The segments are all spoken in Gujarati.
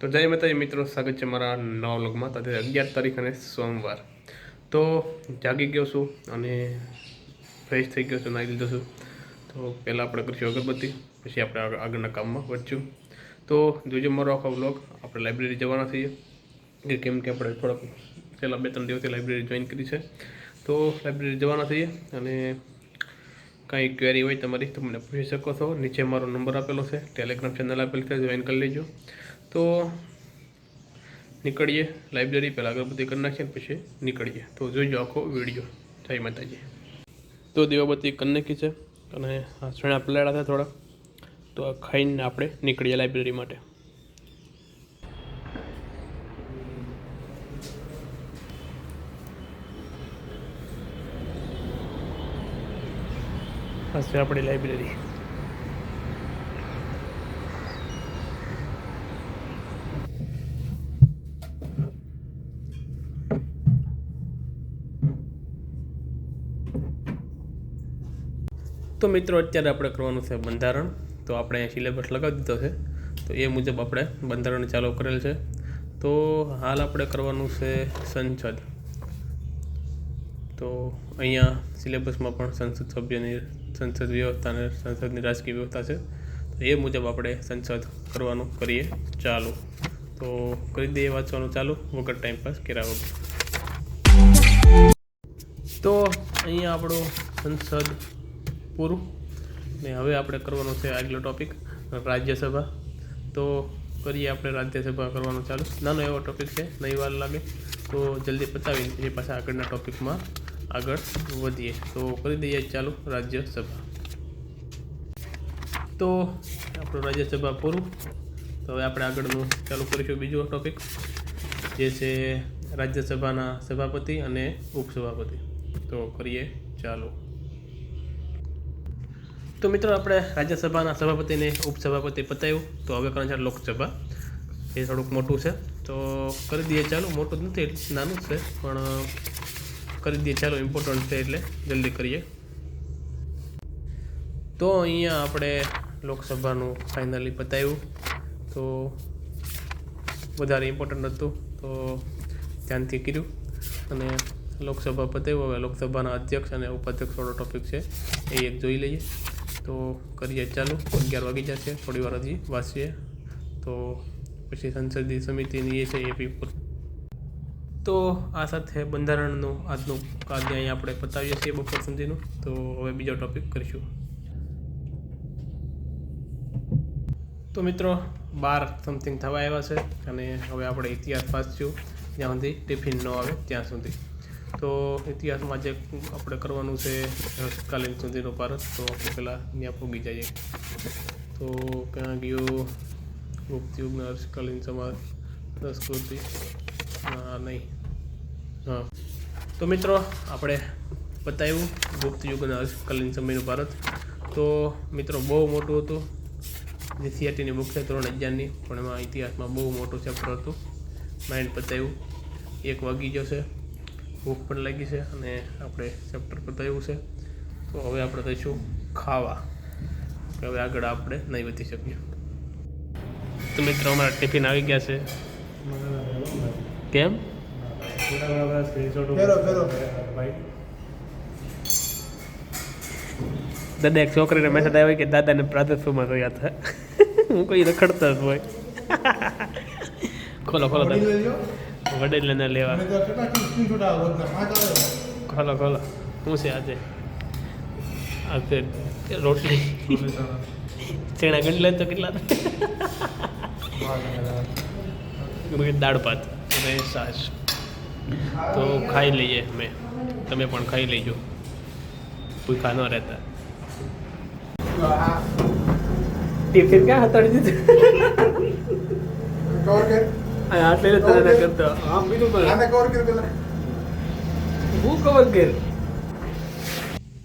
તો જય માતાજી મિત્રો, સ્વાગત છે મારા નવા વ્લોગમાં. તો 11 તારીખ અને સોમવાર. તો જાગી ગયો છું અને ફ્રેશ થઈ ગયો છું, નાહી લીધો છું. તો પહેલાં આપણે કરીશું અગરબત્તી, પછી આપણે આગળના કામમાં વધશું. તો જોજો મારો આખો વ્લોગ. આપણે લાઇબ્રેરી જવાના થઈએ કેમ કે આપણે થોડાક પહેલાં 2-3 દિવસથી લાઇબ્રેરી જોઈન કરી છે. તો લાઇબ્રેરી જવાના થઈએ અને કાંઈ ક્વેરી હોય તમારી તો મને પૂછી શકો છો. નીચે મારો નંબર આપેલો છે, ટેલિગ્રામ ચેનલ આપેલી છે, જોઈન કરી લેજો. તો નીકળીએ લાઇબ્રેરી. પહેલાં અગરબત્તી કરી નાખીએ પછી નીકળીએ. તો જોઈજો આખો વિડીયો. જય માતાજી. તો દીવાબત્તી કરી નાખી છે અને આ ચણા પલાળ્યા હતા થોડા. તો આ ખાઈને આપણે નીકળીએ લાઇબ્રેરી માટે. આ છે આપણી લાઇબ્રેરી. તો મિત્રો અત્યારે આપણે કરવાનું છે બંધારણ. તો આપણે સિલેબસ લગાવી દીધો છે, તો એ મુજબ આપણે બંધારણ ચાલુ કરેલ છે. તો હાલ આપણે કરવાનું છે સંસદ. તો અહીંયા સિલેબસમાં પણ સંસદ સભ્યની સંસદ વ્યવસ્થા અને સંસદની રાજકીય વ્યવસ્થા છે. તો એ મુજબ આપણે સંસદ કરવાનું કરીએ ચાલુ. તો કરી દઈએ વાંચવાનું ચાલુ વગર ટાઈમ પાસ કર્યા વગર. તો અહીંયા આપણું સંસદ પૂરું ને હવે આપણે કરવાનું છે આગલો ટૉપિક રાજ્યસભા. તો કરીએ આપણે રાજ્યસભા કરવાનું ચાલુ. નાનો એવો ટૉપિક છે, નહીં વાર લાગે. તો જલ્દી પતાવીને પછી પાછા આગળના ટૉપિકમાં આગળ વધીએ. તો કરી દઈએ ચાલુ રાજ્યસભા. તો આપણું રાજ્યસભા પૂરું. તો હવે આપણે આગળનું ચાલુ કરીશું બીજો ટૉપિક, જે છે રાજ્યસભાના સભાપતિ અને ઉપસભાપતિ. તો કરીએ ચાલુ. તો મિત્રો આપણે રાજ્યસભાના સભાપતિને ઉપસભાપતિ પતાવ્યું. તો હવે કરવાનું છે લોકસભા. એ થોડુંક મોટું છે, તો કરી દઈએ ચાલુ. મોટું જ નથી, નાનું જ છે, પણ કરી દઈએ ચાલુ. ઇમ્પોર્ટન્ટ છે એટલે જલ્દી કરીએ. તો અહીંયા આપણે લોકસભાનું ફાઇનલી પતાવ્યું. તો વધારે ઇમ્પોર્ટન્ટ હતું તો ધ્યાનથી કર્યું અને લોકસભા પતાવ્યું. હવે લોકસભાના અધ્યક્ષ અને ઉપાધ્યક્ષવાળો ટૉપિક છે, એ એક જોઈ લઈએ. તો કરીએ ચાલુ. 11 વાગી જશે, થોડી વાર હજી વાંચીએ તો પછી સંસદીય સમિતિની એ છે એ બી. તો આ સાથે બંધારણનું આજનું કાર્ય અહીંયા આપણે પતાવીએ છીએ બપોર સુધીનું. તો હવે બીજો ટૉપિક કરીશું. તો મિત્રો 12 સમથિંગ થવા આવ્યા છે અને હવે આપણે ઇતિહાસ વાંચશું જ્યાં સુધી ટિફિન ન આવે ત્યાં સુધી. તો ઇતિહાસમાં જે આપણે કરવાનું છે કાલીન સુધીનો ભારત. તો આપણે પહેલાં ત્યાં પૂગી જઈએ. તો ક્યાં ગયો ગુપ્ત યુગના હર્ષકાલીન સમાજ સંસ્કૃતિ? નહીં, હા. તો મિત્રો આપણે બતાવ્યું ગુપ્ત યુગના હર્ષકાલીન સમયનું ભારત. તો મિત્રો બહુ મોટું હતું. જીસીઆરટીની બુક છે ધોરણ 11ની, પણ એમાં ઇતિહાસમાં બહુ મોટું ચેપ્ટર હતું. માઇન્ડ પતાવ્યું. 1 વાગી ગયો છે, ભૂખ પણ લાગી છે અને આપણે ચેપ્ટર પતાવ્યું છે. તો હવે આપણે થઈશું ખાવા. હવે આગળ આપણે નહીં વધી શકીએ. તો મિત્રો અમારા ટિફિન આવી ગયા છે. કેમ દાદા એક છોકરીને મેસેજ આવ્યો કે દાદાને પ્રાતઃમાં જોયા હતા. હું કોઈ રખડતા જ હોય. ખોલો વડીલને લેવા. ખોલો શું છે આજે? આજે રોટલી ચણા ગંડલે તો કેટલા? દાળ ભાત અને છાશ. તો ખાઈ લઈએ અમે, તમે પણ ખાઈ લેજો, ભૂખા ન રહેતા. ટિફિન ક્યાં હતાડી દીધું? આટલે તને કરતો આમ બીજું તો હું કવર કર.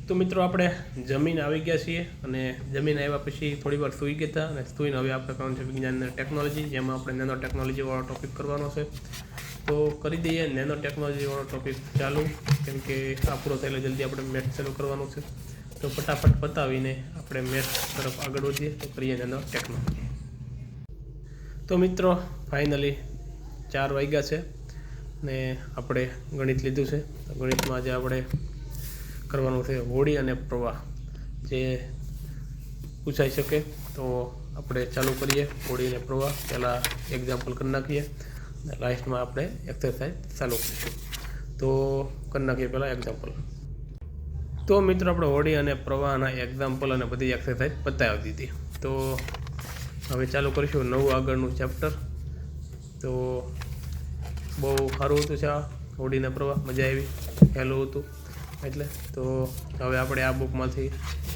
તો મિત્રો આપણે જમીન આવી ગયા છીએ અને જમીન આવ્યા પછી થોડી વાર સૂઈ ગયા હતા અને સૂઈને હવે આપણે કરવાનું છે વિજ્ઞાન અને ટેકનોલોજી, જેમાં આપણે નેનો ટેકનોલોજીવાળો ટૉપિક કરવાનો છે. તો કરી દઈએ નેનો ટેકનોલોજીવાળો ટૉપિક ચાલુ, કેમ કે આ પૂરો થયેલો જલ્દી આપણે મેથ્સ ચાલુ કરવાનું છે. તો ફટાફટ પતાવીને આપણે મેથ્સ તરફ આગળ વધીએ. તો કરીએ નેનો ટેકનોલોજી. તો મિત્રો ફાઇનલી 4 વાગ્યા છે ને આપણે ગણિત લીધું છે. ગણિતમાં આજે આપણે કરવાનું છે હોડી અને પ્રવાહ, જે પૂછાઈ શકે. તો આપણે ચાલુ કરીએ હોડી અને પ્રવાહ. પહેલાં એક્ઝામ્પલ કરી નાખીએ અને લાસ્ટમાં આપણે એક્સરસાઇઝ ચાલુ કરીશું. તો કરી નાખીએ પહેલાં એક્ઝામ્પલ. તો મિત્રો આપણે હોડી અને પ્રવાહના એક્ઝામ્પલ અને બધી એક્સરસાઇઝ બતાવી દીધી. તો હવે ચાલુ કરીશું નવું આગળનું ચેપ્ટર. તો બહુ સારું હતું છે આ હોડીના પ્રવાહ, મજા આવી, પહેલું હતું એટલે. તો હવે આપણે આ બુકમાંથી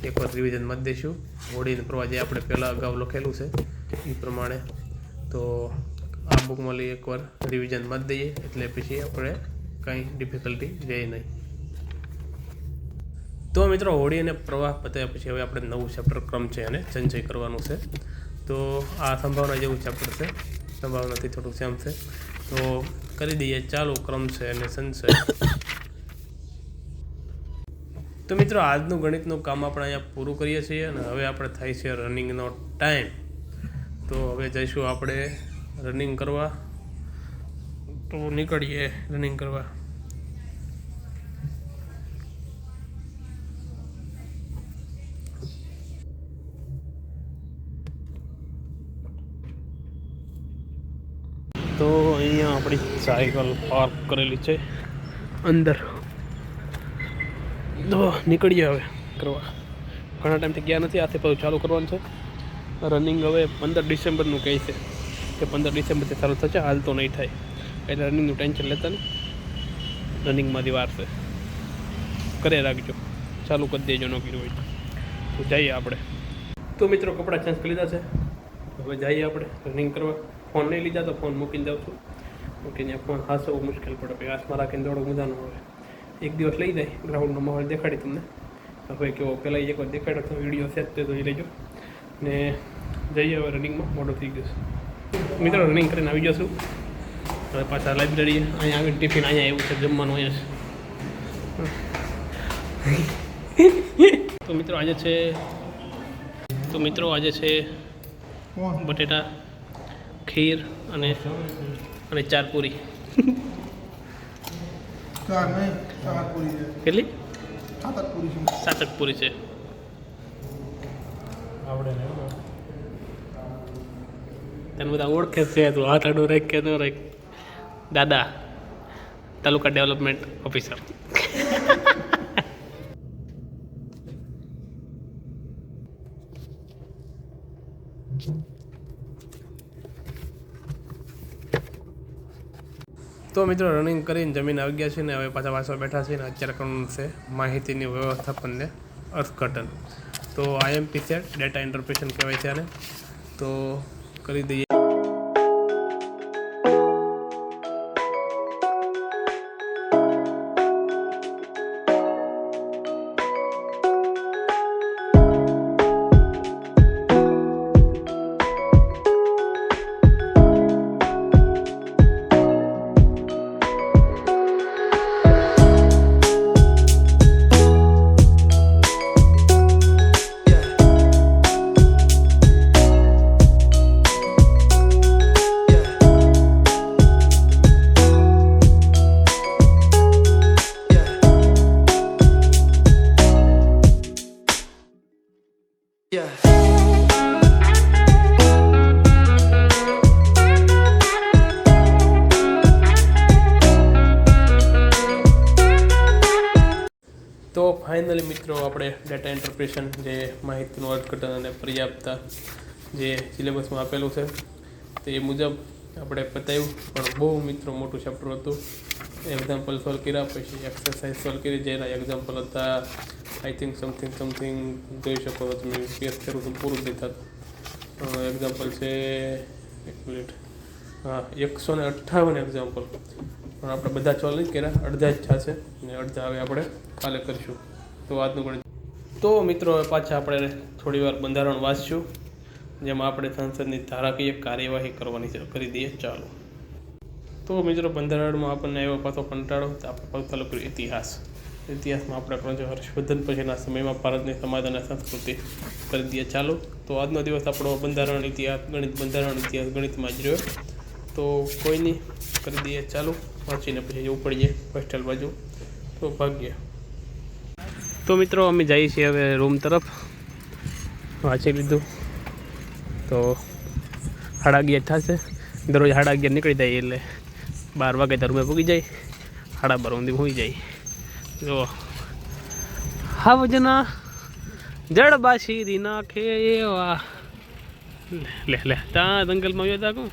એકવાર રિવિઝન મત દઈશું હોડીના પ્રવાહ, જે આપણે પહેલાં અગાઉ લખેલું છે એ પ્રમાણે. તો આ બુકમાં લઈ એકવાર રિવિઝન મત દઈએ એટલે પછી આપણે કંઈ ડિફિકલ્ટી રહે નહીં. તો મિત્રો હોડી અને પ્રવાહ પત્યા પછી હવે આપણે નવું ચેપ્ટર ક્રમ છે અને સંચય કરવાનું છે. તો આ સંભાવના જેવું ચેપ્ટર છે, સંભાવનાથી થોડુંક સેમ છે. તો કરી દઈએ ચાલુ ક્રમ છે અને સંચય. તો મિત્રો આજનું ગણિતનું કામ આપણે અહીંયા પૂરું કરીએ છીએ અને હવે આપણે થાય છે રનિંગનો ટાઈમ. તો હવે જઈશું આપણે રનિંગ કરવા. તો નીકળીએ રનિંગ કરવા. તો અહીંયા આપણી સાયકલ પાર્ક કરેલી છે અંદર. તો નીકળીએ હવે કરવા. ઘણા ટાઈમથી ગયા નથી, આથી પાછું ચાલુ કરવાનું છે રનિંગ. હવે 15 ડિસેમ્બરનું કહે છે કે 15 ડિસેમ્બરથી ચાલુ થશે, હાલ તો નહીં થાય, એટલે રનિંગનું ટેન્શન લેતા નહીં. રનિંગમાંથી વાર છે, કરે રાખજો, ચાલુ કરી દેજો ન કર્યું હોય તો. જઈએ આપણે. તો મિત્રો કપડાં ચેન્જ કરી લીધા છે, હવે જઈએ આપણે રનિંગ કરવા. ફોન નહીં લીધા તો ફોન મૂકીને જાઉં છું, મૂકીને ફોન હાસવું મુશ્કેલ પડે, પછી હાથમાં રાખીને દોડો મજા ન આવે. એક દિવસ લઈ જાય, ગ્રાઉન્ડનો માહોલ દેખાડી તમને. હવે કેવો પહેલાં એકવાર દેખાડ્યો તો વિડીયો સેટ તો જોઈ લેજો ને જઈએ હવે રનિંગમાં. મોડું થઈ ગયું છે મિત્રો, રનિંગ કરીને આવી જશું. હવે પાછા લાઇબ્રેરીએ. અહીંયા આવીને ટિફિન અહીંયા એવું છે, જમવાનું અહીંયા છે. તો મિત્રો આજે છે બટેટા, ખીર અને 4 પૂરી. કેટલી? 7 પૂરી છે. તને બધા ઓળખે છે, તું હાથ આડો રાખ કે ન રાખ. દાદા તાલુકા ડેવલપમેન્ટ ઓફિસર. તો મિત્રો રનિંગ કરીને જમીન આવી ગયા છે ને હવે પાછા બેઠા છે ને અત્યારે કરવાનું છે માહિતીની વ્યવસ્થાપનને અર્થઘટન. તો IMP સેટ, ડેટા ઇન્ટરપ્રિટેશન કહેવાય છે આને. તો કરી દઈએ. તો ફાઇનલી મિત્રો આપણે ડેટા ઇન્ટરપ્રિટેશન, જે માહિતીનું અર્થઘટન અને પર્યાપ્તતા જે સિલેબસમાં આપેલું છે તે મુજબ આપણે પતાવ્યું. પણ બહુ મિત્રો મોટું ચેપ્ટર હતું. એક્ઝામ્પલ સોલ્વ કર્યા, પછી એક્સરસાઇઝ સોલ્વ કરી, જેના એક્ઝામ્પલ હતા આઈ થિંક સમથિંગ જોઈ શકો છો તમે. કેસ કરું તો પૂરું જ દેતા. એક્ઝામ્પલ છે 1 મિનિટ, હા 158 એક્ઝામ્પલ. પણ આપણે બધા સોલ્વ નથી કર્યા, અડધા જ થશે અને અડધા હવે આપણે કાલે કરીશું. તો આજનું ગણિત. તો મિત્રો પાછા આપણે થોડી વાર બંધારણ વાંચશું, જેમાં આપણે સંસદની ધારાકીય કાર્યવાહી કરવાની છે. કરી દઈએ ચાલો. તો મિત્રો બંધારણમાં આપણને એવો પાછો કંટાળો, તો આપણે પાછું ચાલુ કર્યું ઇતિહાસ. ઇતિહાસમાં આપણે જે હર્ષવર્ધન પછીના સમયમાં ભારતની સમાજ અને સંસ્કૃતિ કરી દઈએ ચાલુ. તો આજનો દિવસ આપણો બંધારણ ઇતિહાસ ગણિતમાં જ રહ્યો. તો કોઈ નહીં, કરી દઈએ ચાલુ. વાંચીને પછી જવું પડીએ હોસ્ટેલ બાજુ. તો ભાગ્ય. તો મિત્રો અમે જઈએ છીએ હવે રૂમ તરફ. વાંચી લીધું તો 11:30 થશે. દરરોજ 11:30 નીકળી જાય એટલે 12 વાગે તો રૂમે પૂગી જાય. 12:30 ઊંધી હોઈ જાય. જો હાવજના જળબાશી નાખે એવા લે ત્યાં જંગલમાં આવ્યો હતા.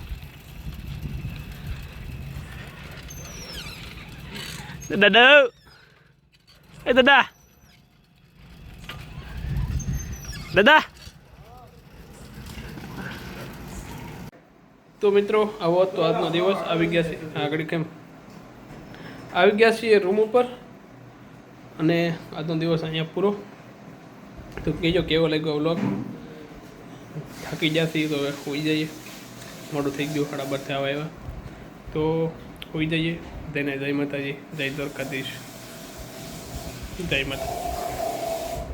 દાદા એ દાદા તો મિત્રો આવો તો આજનો દિવસ. આવી ગયા છે આગળ કેમ આવી ગયા છીએ રૂમ ઉપર, અને આજનો દિવસ અહીંયા પૂરો. તો કહેજો કેવો લાગ્યો વ્લોગ. થાકી જશે તો હવે હોઈ જઈએ. મોડું થઈ ગયું, 12:30 થવા આવ્યા. તો હોઈ જઈએ. જય માતાજી, જય દ્વારકાધીશ, જય માતા.